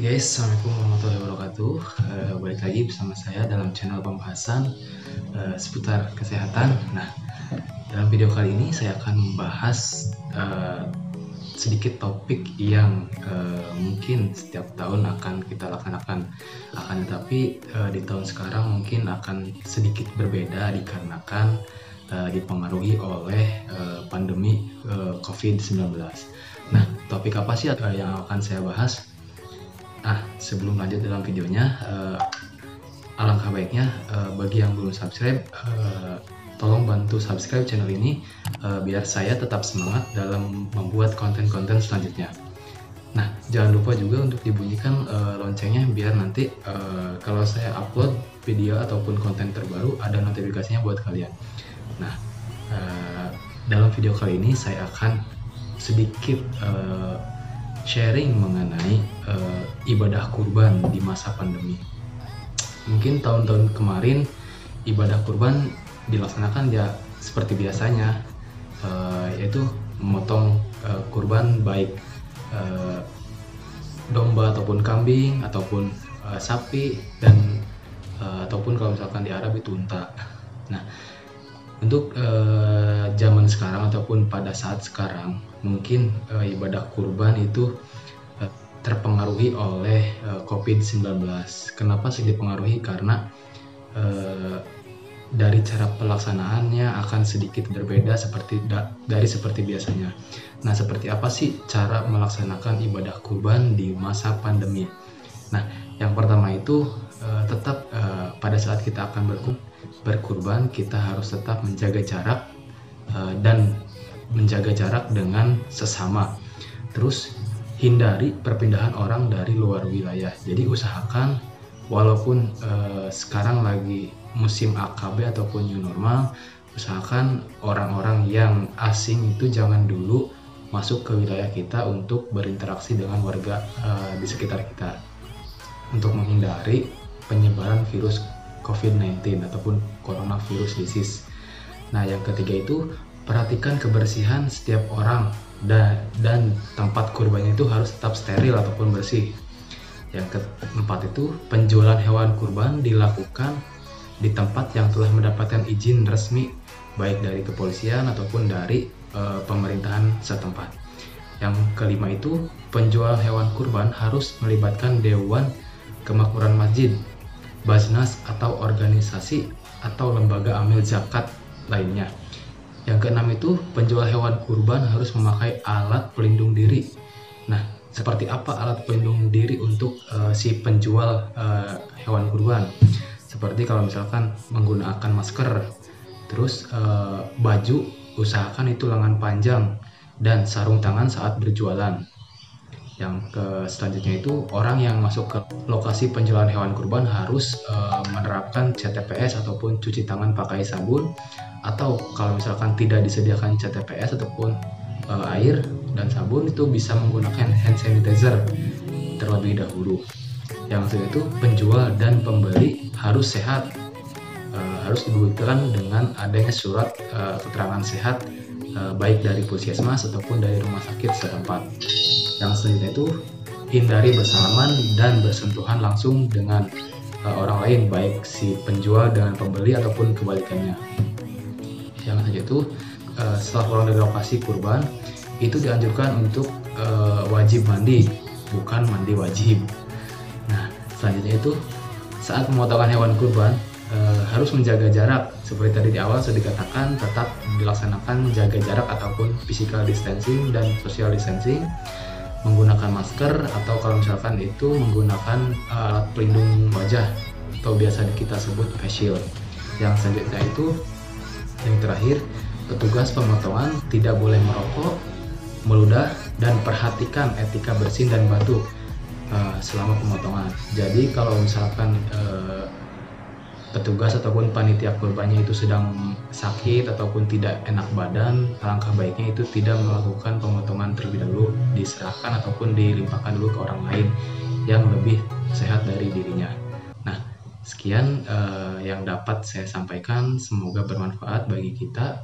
Guys, assalamualaikum warahmatullahi wabarakatuh. Balik lagi bersama saya dalam channel pembahasan seputar kesehatan. Nah, dalam video kali ini saya akan membahas sedikit topik yang mungkin setiap tahun akan kita laksanakan. Akan tetapi di tahun sekarang mungkin akan sedikit berbeda dikarenakan dipengaruhi oleh pandemi COVID-19. Nah, topik apa sih yang akan saya bahas? Sebelum lanjut dalam videonya, alangkah baiknya bagi yang belum subscribe, tolong bantu subscribe channel ini biar saya tetap semangat dalam membuat konten-konten selanjutnya. Nah, jangan lupa juga untuk dibunyikan loncengnya biar nanti kalau saya upload video ataupun konten terbaru ada notifikasinya buat kalian. Nah, dalam video kali ini saya akan sedikit sharing mengenai ibadah kurban di masa pandemi. Mungkin tahun-tahun kemarin ibadah kurban dilaksanakan ya seperti biasanya, yaitu memotong kurban baik domba ataupun kambing ataupun sapi dan ataupun kalau misalkan di Arab itu unta. Nah, untuk zaman sekarang ataupun pada saat sekarang mungkin ibadah kurban itu terpengaruhi oleh COVID-19. Kenapa sih dipengaruhi? Karena dari cara pelaksanaannya akan sedikit berbeda dari seperti biasanya. Nah, seperti apa sih cara melaksanakan ibadah kurban di masa pandemi? Nah, yang pertama itu tetap pada saat kita akan berkurban kita harus tetap menjaga jarak dan menjaga jarak dengan sesama. Terus hindari perpindahan orang dari luar wilayah. Jadi usahakan walaupun sekarang lagi musim AKB ataupun new normal, usahakan orang-orang yang asing itu jangan dulu masuk ke wilayah kita untuk berinteraksi dengan warga di sekitar kita untuk menghindari penyebaran virus COVID-19 ataupun coronavirus disease. Nah, yang ketiga itu perhatikan kebersihan setiap orang dan tempat kurbannya itu harus tetap steril ataupun bersih. Yang keempat itu penjualan hewan kurban dilakukan di tempat yang telah mendapatkan izin resmi baik dari kepolisian ataupun dari pemerintahan setempat. Yang kelima itu penjual hewan kurban harus melibatkan Dewan Kemakmuran Masjid, Basnas atau organisasi atau lembaga amil zakat lainnya. Yang keenam itu penjual hewan kurban harus memakai alat pelindung diri. Nah, seperti apa alat pelindung diri untuk si penjual hewan kurban? Seperti kalau misalkan menggunakan masker, terus baju usahakan itu lengan panjang dan sarung tangan saat berjualan. Yang selanjutnya itu orang yang masuk ke lokasi penjualan hewan kurban harus menerapkan CTPS ataupun cuci tangan pakai sabun, atau kalau misalkan tidak disediakan CTPS ataupun air dan sabun itu bisa menggunakan hand sanitizer terlebih dahulu. Yang selanjutnya itu penjual dan pembeli harus sehat, harus dibuktikan dengan adanya surat keterangan sehat baik dari puskesmas ataupun dari rumah sakit setempat. Yang selanjutnya itu hindari bersalaman dan bersentuhan langsung dengan orang lain, baik si penjual dengan pembeli ataupun kebalikannya. Yang selanjutnya itu setelah pulang dari lokasi kurban itu dianjurkan untuk wajib mandi, bukan mandi wajib. Nah, selanjutnya itu saat pemotongan hewan kurban harus menjaga jarak. Seperti tadi di awal sudah dikatakan, tetap dilaksanakan jaga jarak ataupun physical distancing dan social distancing, menggunakan masker atau kalau misalkan itu menggunakan alat pelindung wajah atau biasa kita sebut face shield. Yang selanjutnya itu yang terakhir, petugas pemotongan tidak boleh merokok, meludah, dan perhatikan etika bersin dan batuk selama pemotongan. Jadi kalau misalkan petugas ataupun panitia kurbannya itu sedang sakit ataupun tidak enak badan, alangkah baiknya itu tidak melakukan pemotongan terlebih dahulu, diserahkan ataupun dilimpahkan dulu ke orang lain yang lebih sehat dari dirinya. Nah, sekian yang dapat saya sampaikan, semoga bermanfaat bagi kita.